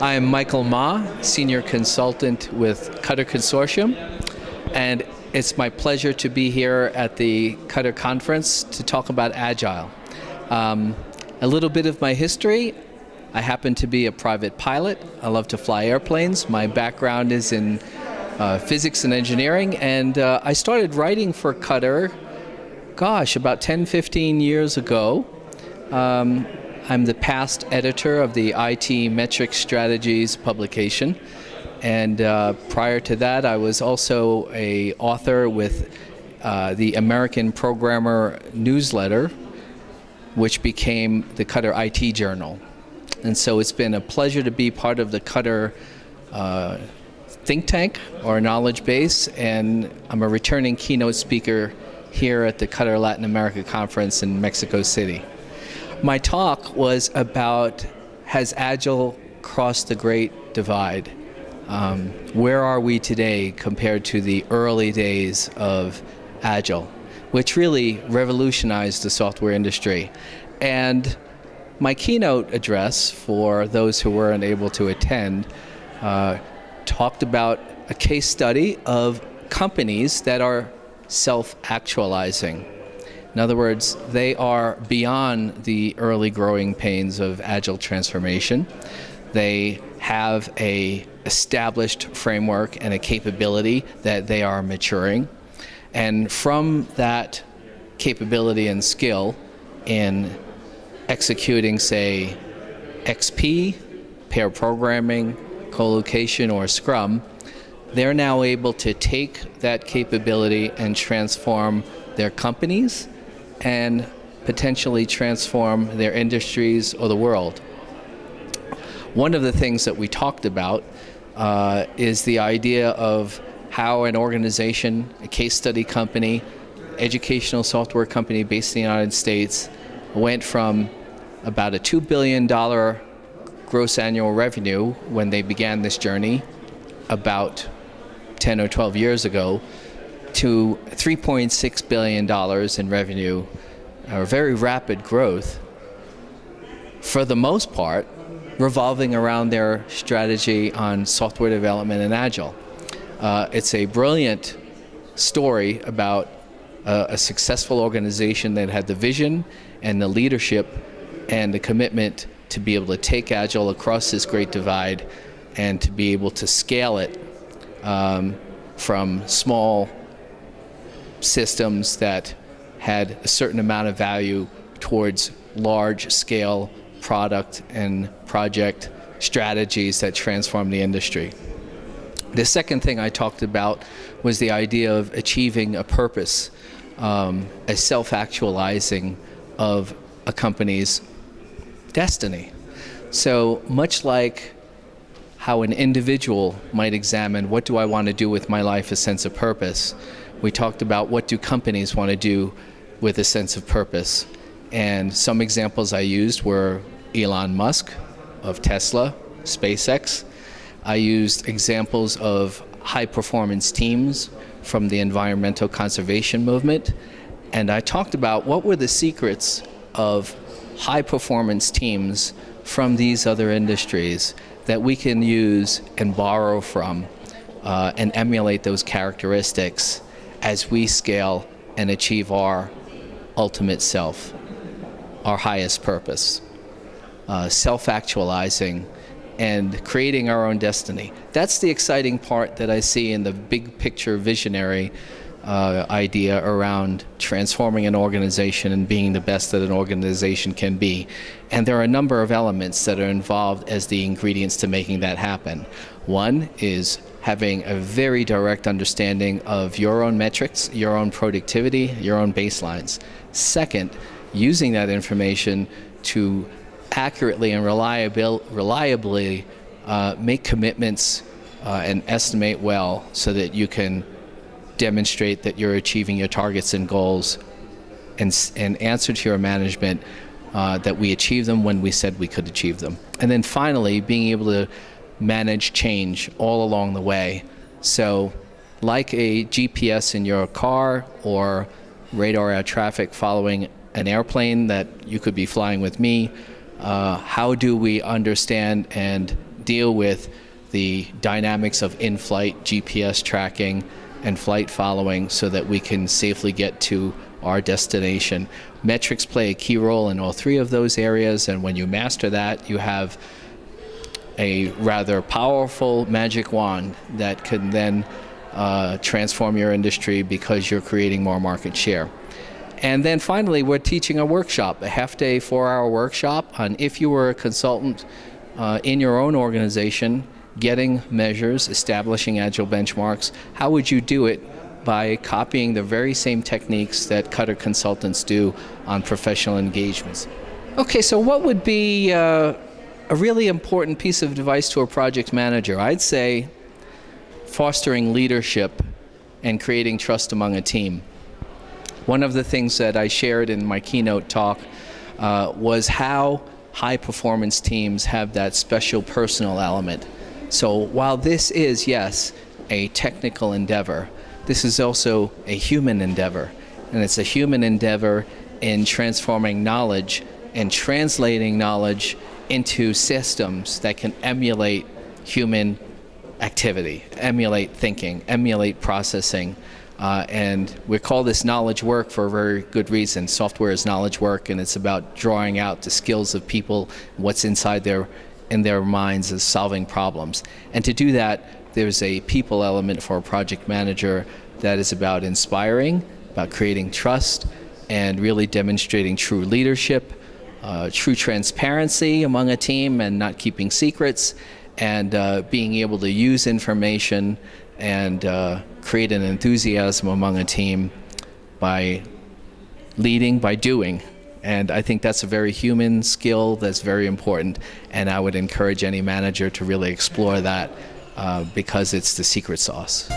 I am Michael Ma, Senior Consultant with Cutter Consortium, and it's my pleasure to be here at the Cutter Conference to talk about Agile. A little bit of my history. I happen to be a private pilot. I love to fly airplanes. My background is in physics and engineering, and I started writing for Cutter, about 10, 15 years ago. I'm the past editor of the IT Metrics Strategies publication, and prior to that I was also an author with the American Programmer newsletter, which became the Cutter IT Journal. And so it's been a pleasure to be part of the Cutter think tank or knowledge base, and I'm a returning keynote speaker here at the Cutter Latin America Conference in Mexico City. My talk was about, has Agile crossed the Great Divide? Where are we today compared to the early days of Agile, which really revolutionized the software industry? And my keynote address, for those who weren't able to attend, talked about a case study of companies that are self-actualizing. In other words, they are beyond the early growing pains of Agile transformation. They have an established framework and a capability that they are maturing. And from that capability and skill in executing, say, XP, pair programming, co-location, or Scrum, they're now able to take that capability and transform their companies and potentially transform their industries or the world. One of the things that we talked about is the idea of how an organization, a case study company, educational software company based in the United States, went from about a $2 billion gross annual revenue when they began this journey about 10 or 12 years ago to $3.6 billion in revenue, a very rapid growth, for the most part revolving around their strategy on software development and Agile. It's a brilliant story about a successful organization that had the vision and the leadership and the commitment to be able to take Agile across this great divide and to be able to scale it from small systems that had a certain amount of value towards large-scale product and project strategies that transform the industry. The second thing I talked about was the idea of achieving a purpose, a self-actualizing of a company's destiny. So much like how an individual might examine, what do I want to do with my life, a sense of purpose, we talked about what do companies want to do with a sense of purpose. And some examples I used were Elon Musk of Tesla, SpaceX. I used examples of high-performance teams from the environmental conservation movement. And I talked about what were the secrets of high-performance teams from these other industries that we can use and borrow from and emulate those characteristics as we scale and achieve our ultimate self, our highest purpose, self-actualizing and creating our own destiny. That's the exciting part that I see in the big picture visionary idea around transforming an organization and being the best that an organization can be. And there are a number of elements that are involved as the ingredients to making that happen. One is having a very direct understanding of your own metrics, your own productivity, your own baselines. Second, using that information to accurately and reliably make commitments and estimate well so that you can demonstrate that you're achieving your targets and goals and answer to your management that we achieved them when we said we could achieve them. And then finally, being able to manage change all along the way. So like a GPS in your car or radar air traffic following an airplane that you could be flying with me, how do we understand and deal with the dynamics of in-flight GPS tracking and flight following so that we can safely get to our destination. Metrics play a key role in all three of those areas, and when you master that, you have a rather powerful magic wand that can then transform your industry because you're creating more market share. And then finally, we're teaching a workshop, a half-day, 4-hour workshop on if you were a consultant in your own organization, getting measures, establishing agile benchmarks, how would you do it by copying the very same techniques that Cutter consultants do on professional engagements? Okay, so what would be a really important piece of advice to a project manager? I'd say fostering leadership and creating trust among a team. One of the things that I shared in my keynote talk was how high-performance teams have that special personal element. So while this is, yes, a technical endeavor, this is also a human endeavor. And it's a human endeavor in transforming knowledge and translating knowledge into systems that can emulate human activity, emulate thinking, emulate processing. And we call this knowledge work for a very good reason. Software is knowledge work, and it's about drawing out the skills of people, what's inside in their minds as solving problems. And to do that, there's a people element for a project manager that is about inspiring, about creating trust, and really demonstrating true leadership, true transparency among a team and not keeping secrets, and being able to use information and create an enthusiasm among a team by leading, by doing. And I think that's a very human skill that's very important, and I would encourage any manager to really explore that because it's the secret sauce.